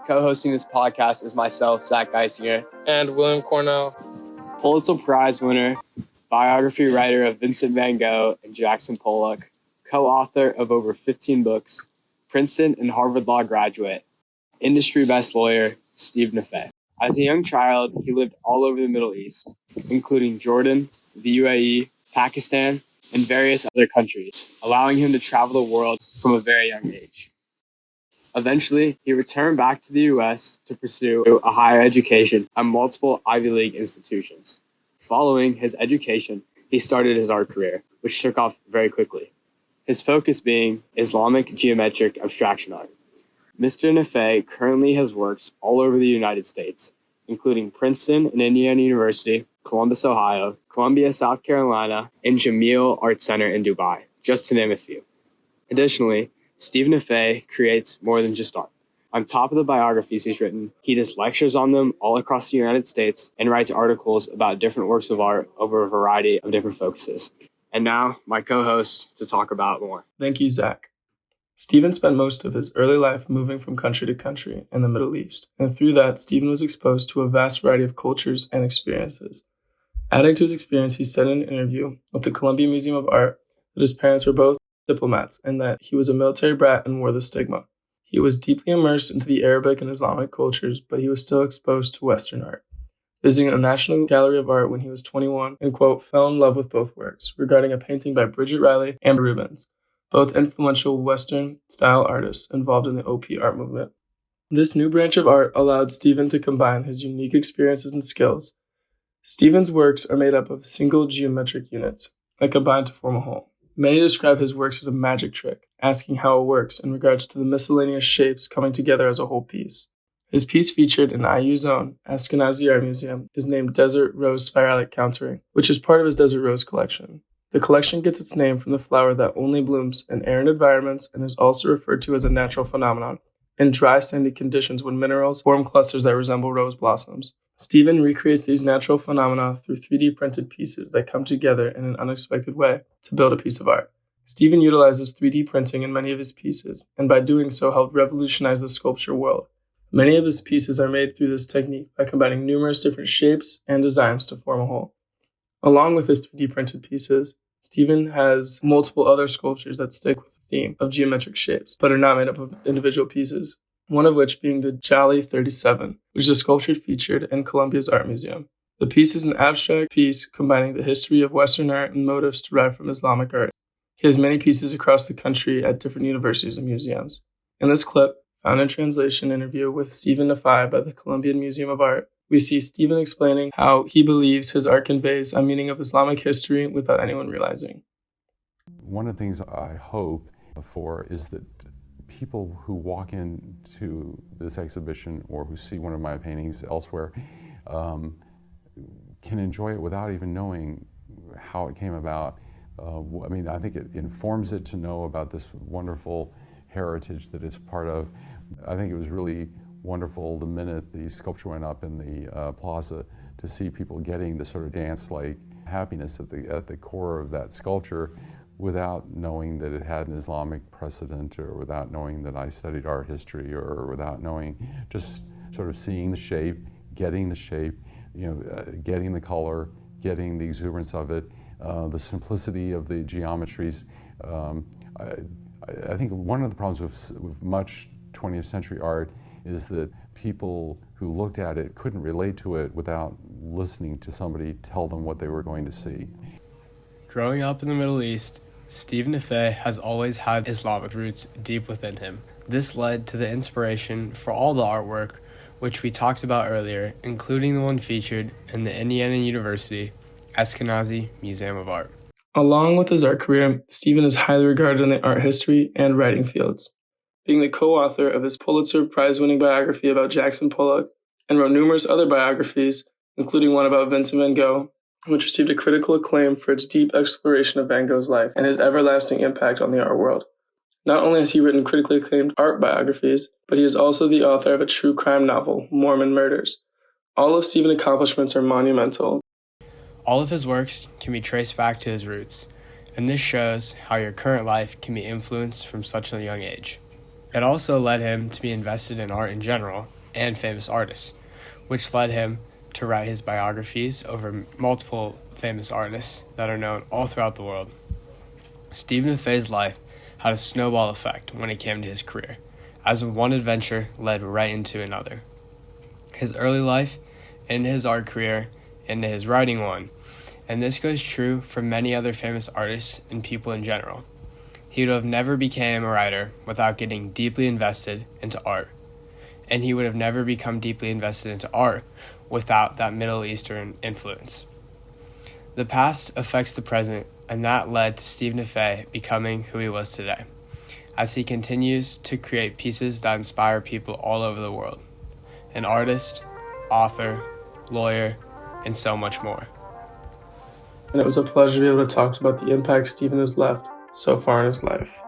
Co-hosting this podcast is myself, Zach Geisinger. And William Cornell. Pulitzer Prize winner, biography writer of Vincent van Gogh and Jackson Pollock, co-author of over 15 books, Princeton and Harvard Law graduate, industry best lawyer, Steve Naifeh. As a young child, he lived all over the Middle East, including Jordan, the UAE, Pakistan, and various other countries, allowing him to travel the world from a very young age. Eventually, he returned back to the U.S. to pursue a higher education at multiple Ivy League institutions. Following his education, he started his art career, which took off very quickly, his focus being Islamic geometric abstraction art. Mr. Naifeh currently has works all over the United States, including Princeton and Indiana University, Columbus, Ohio, Columbia, South Carolina, and Jameel Art Center in Dubai, just to name a few. Additionally, Steve Naifeh creates more than just art. On top of the biographies he's written, he does lectures on them all across the United States and writes articles about different works of art over a variety of different focuses. And now, my co-host to talk about more. Thank you, Zach. Stephen spent most of his early life moving from country to country in the Middle East, and through that, Stephen was exposed to a vast variety of cultures and experiences. Adding to his experience, he said in an interview with the Columbia Museum of Art that his parents were both diplomats and that he was a military brat and wore the stigma. He was deeply immersed into the Arabic and Islamic cultures, but he was still exposed to Western art. Visiting a National Gallery of Art when he was 21 and, quote, fell in love with both works, regarding a painting by Bridget Riley and Rubens, both influential Western-style artists involved in the OP art movement. This new branch of art allowed Stephen to combine his unique experiences and skills. Stephen's works are made up of single geometric units that combine to form a whole. Many describe his works as a magic trick, asking how it works in regards to the miscellaneous shapes coming together as a whole piece. His piece featured in IU's own Ashkenazi Art Museum is named Desert Rose Spiralic Countering, which is part of his Desert Rose collection. The collection gets its name from the flower that only blooms in arid environments and is also referred to as a natural phenomenon in dry, sandy conditions when minerals form clusters that resemble rose blossoms. Stephen recreates these natural phenomena through 3D printed pieces that come together in an unexpected way to build a piece of art. Stephen utilizes 3D printing in many of his pieces, and by doing so helped revolutionize the sculpture world. Many of his pieces are made through this technique by combining numerous different shapes and designs to form a whole. Along with his 3D printed pieces, Stephen has multiple other sculptures that stick with the theme of geometric shapes, but are not made up of individual pieces, one of which being the Jali 37, which is a sculpture featured in Columbia's Art Museum. The piece is an abstract piece combining the history of Western art and motifs derived from Islamic art. He has many pieces across the country at different universities and museums. In this clip, found in translation interview with Stephen Naifeh by the Columbian Museum of Art, we see Stephen explaining how he believes his art conveys a meaning of Islamic history without anyone realizing. One of the things I hope for is that people who walk into this exhibition or who see one of my paintings elsewhere can enjoy it without even knowing how it came about. I think it informs it to know about this wonderful heritage that it's part of. I think it was really wonderful the minute the sculpture went up in the plaza to see people getting the sort of dance-like happiness at the core of that sculpture without knowing that it had an Islamic precedent or without knowing that I studied art history or without knowing, just sort of seeing the shape, getting the shape, getting the color, getting the exuberance of it, the simplicity of the geometries. I think one of the problems with much 20th century art is that people who looked at it couldn't relate to it without listening to somebody tell them what they were going to see. Growing up in the Middle East, Steve Naifeh has always had Islamic roots deep within him. This led to the inspiration for all the artwork, which we talked about earlier, including the one featured in the Indiana University Ashkenazi Museum of Art. Along with his art career, Stephen is highly regarded in the art history and writing fields, being the co-author of his Pulitzer Prize-winning biography about Jackson Pollock, and wrote numerous other biographies, including one about Vincent van Gogh, which received a critical acclaim for its deep exploration of Van Gogh's life and his everlasting impact on the art world. Not only has he written critically acclaimed art biographies, but he is also the author of a true crime novel, Mormon Murders. All of Stephen's accomplishments are monumental. All of his works can be traced back to his roots, and this shows how your current life can be influenced from such a young age. It also led him to be invested in art in general, and famous artists, which led him to write his biographies over multiple famous artists that are known all throughout the world. Stephen Naifeh's life had a snowball effect when it came to his career, as one adventure led right into another. His early life, into his art career, into his writing one, and this goes true for many other famous artists and people in general. He would have never became a writer without getting deeply invested into art, and he would have never become deeply invested into art without that Middle Eastern influence. The past affects the present, and that led to Stephen Naifeh becoming who he was today, as he continues to create pieces that inspire people all over the world. An artist, author, lawyer, and so much more. And it was a pleasure to be able to talk about the impact Stephen has left so far in his life.